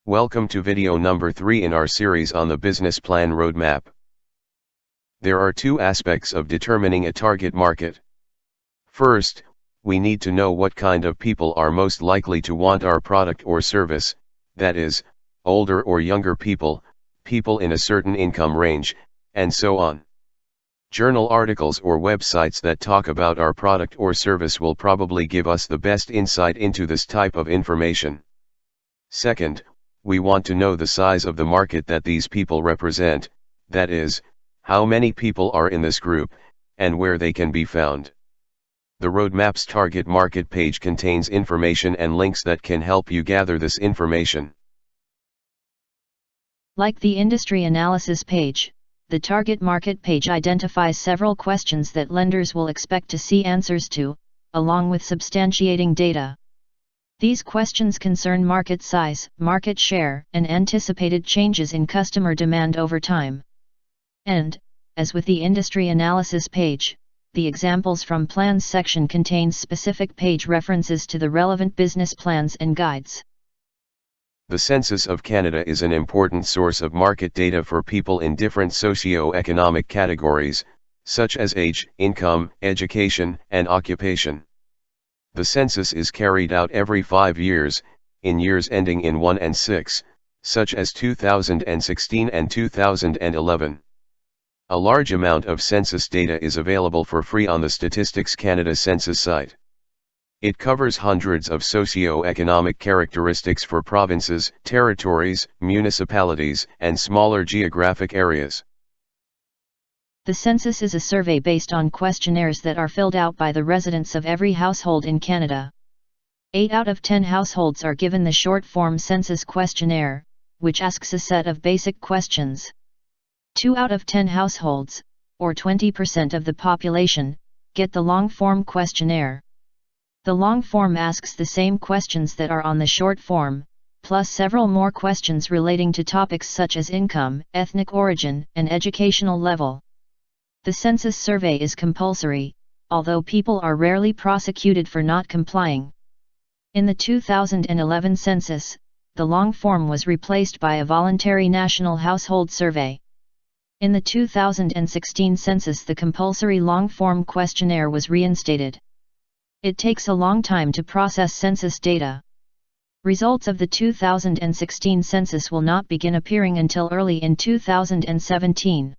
Welcome to video number 3 in our series on the business plan roadmap. There are two aspects of determining a target market. First, we need to know what kind of people are most likely to want our product or service, that is, older or younger people, people in a certain income range, and so on. Journal articles or websites that talk about our product or service will probably give us the best insight into this type of information. Second, we want to know the size of the market that these people represent, that is, how many people are in this group, and where they can be found. The roadmap's target market page contains information and links that can help you gather this information. Like the industry analysis page, the target market page identifies several questions that lenders will expect to see answers to, along with substantiating data. These questions concern market size, market share, and anticipated changes in customer demand over time. And, as with the industry analysis page, the examples from plans section contains specific page references to the relevant business plans and guides. The Census of Canada is an important source of market data for people in different socio-economic categories, such as age, income, education, and occupation. The census is carried out every 5 years, in years ending in 1 and 6, such as 2016 and 2011. A large amount of census data is available for free on the Statistics Canada census site. It covers hundreds of socio-economic characteristics for provinces, territories, municipalities, and smaller geographic areas. The census is a survey based on questionnaires that are filled out by the residents of every household in Canada. 8 out of 10 households are given the short-form census questionnaire, which asks a set of basic questions. 2 out of 10 households, or 20% of the population, get the long-form questionnaire. The long form asks the same questions that are on the short form, plus several more questions relating to topics such as income, ethnic origin, and educational level. The census survey is compulsory, although people are rarely prosecuted for not complying. In the 2011 census, the long form was replaced by a voluntary national household survey. In the 2016 census, the compulsory long form questionnaire was reinstated. It takes a long time to process census data. Results of the 2016 census will not begin appearing until early in 2017.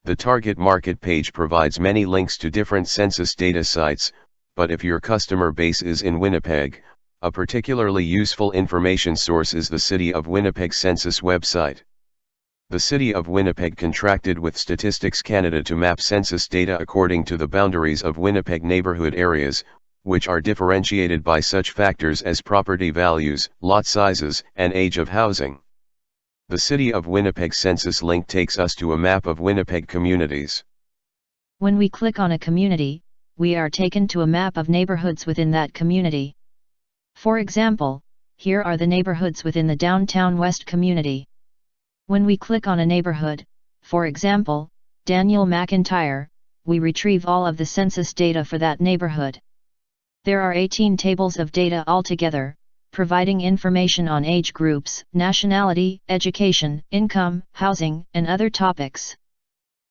The target market page provides many links to different census data sites, but if your customer base is in Winnipeg, a particularly useful information source is the City of Winnipeg Census website. The City of Winnipeg contracted with Statistics Canada to map census data according to the boundaries of Winnipeg neighborhood areas, which are differentiated by such factors as property values, lot sizes, and age of housing. The City of Winnipeg Census link takes us to a map of Winnipeg communities. When we click on a community, we are taken to a map of neighborhoods within that community. For example, here are the neighborhoods within the Downtown West community. When we click on a neighborhood, for example, Daniel McIntyre, we retrieve all of the census data for that neighborhood. There are 18 tables of data altogether, providing information on age groups, nationality, education, income, housing, and other topics.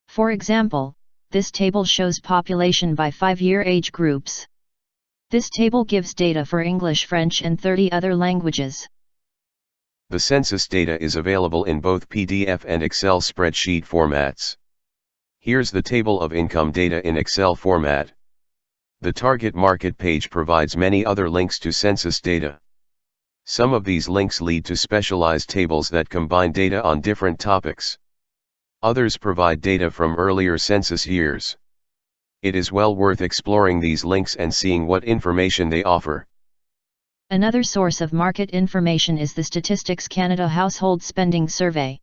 For example, this table shows population by 5-year age groups. This table gives data for English, French, and 30 other languages. The census data is available in both PDF and Excel spreadsheet formats. Here's the table of income data in Excel format. The target market page provides many other links to census data. Some of these links lead to specialized tables that combine data on different topics. Others provide data from earlier census years. It is well worth exploring these links and seeing what information they offer. Another source of market information is the Statistics Canada Household Spending Survey.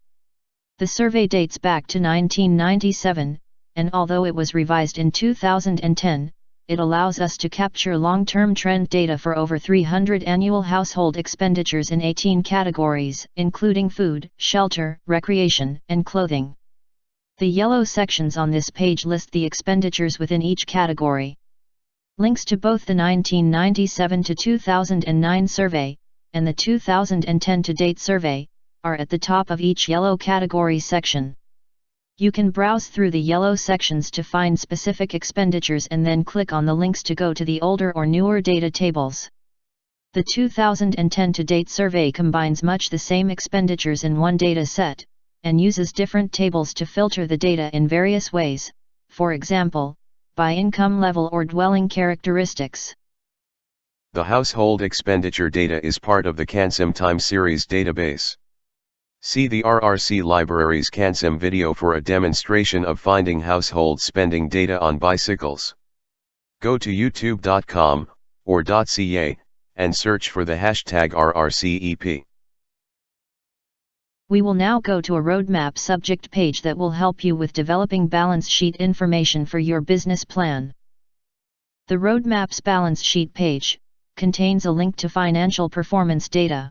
The survey dates back to 1997, and although it was revised in 2010, it allows us to capture long-term trend data for over 300 annual household expenditures in 18 categories, including food, shelter, recreation, and clothing. The yellow sections on this page list the expenditures within each category. Links to both the 1997 to 2009 survey, and the 2010 to date survey, are at the top of each yellow category section. You can browse through the yellow sections to find specific expenditures and then click on the links to go to the older or newer data tables. The 2010 to date survey combines much the same expenditures in one data set, and uses different tables to filter the data in various ways, for example, by income level or dwelling characteristics. The household expenditure data is part of the CanSim Time Series database. See the RRC Libraries CanSim video for a demonstration of finding household spending data on bicycles. Go to youtube.com or .ca and search for the hashtag RRCEP. We will now go to a roadmap subject page that will help you with developing balance sheet information for your business plan. The roadmap's balance sheet page contains a link to financial performance data.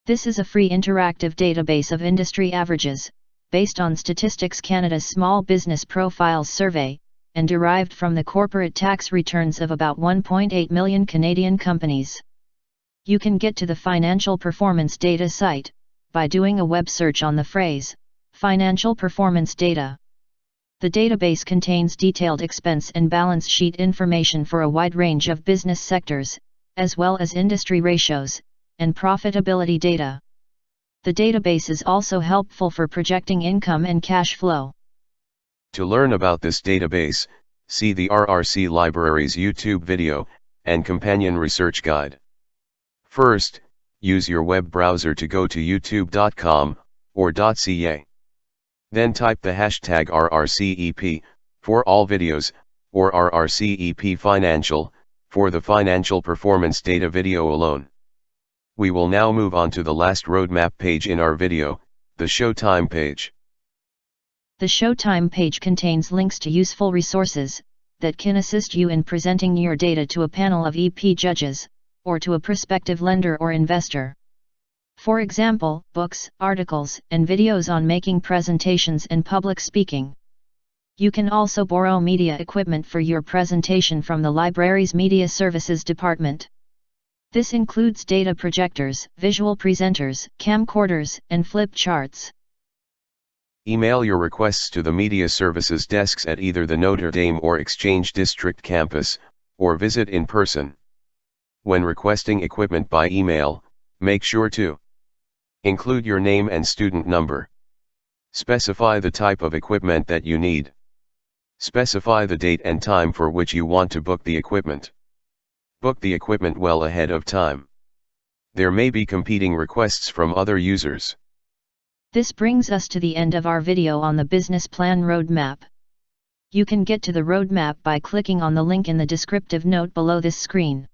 This is a free interactive database of industry averages, based on Statistics Canada's Small Business Profiles Survey, and derived from the corporate tax returns of about 1.8 million Canadian companies. You can get to the financial performance data site by doing a web search on the phrase, Financial Performance Data. The database contains detailed expense and balance sheet information for a wide range of business sectors, as well as industry ratios, and profitability data. The database is also helpful for projecting income and cash flow. To learn about this database, see the RRC Libraries YouTube video and companion research guide. First, use your web browser to go to youtube.com or .ca. Then type the hashtag RRCEP for all videos, or RRCEP Financial for the financial performance data video alone. We will now move on to the last roadmap page in our video, the Showtime page. The Showtime page contains links to useful resources that can assist you in presenting your data to a panel of EP judges, or to a prospective lender or investor. For example, books, articles, and videos on making presentations and public speaking. You can also borrow media equipment for your presentation from the library's Media Services Department. This includes data projectors, visual presenters, camcorders, and flip charts. Email your requests to the Media Services desks at either the Notre Dame or Exchange District campus, or visit in person. When requesting equipment by email, make sure to include your name and student number. Specify the type of equipment that you need. Specify the date and time for which you want to book the equipment. Book the equipment well ahead of time. There may be competing requests from other users. This brings us to the end of our video on the business plan roadmap. You can get to the roadmap by clicking on the link in the descriptive note below this screen.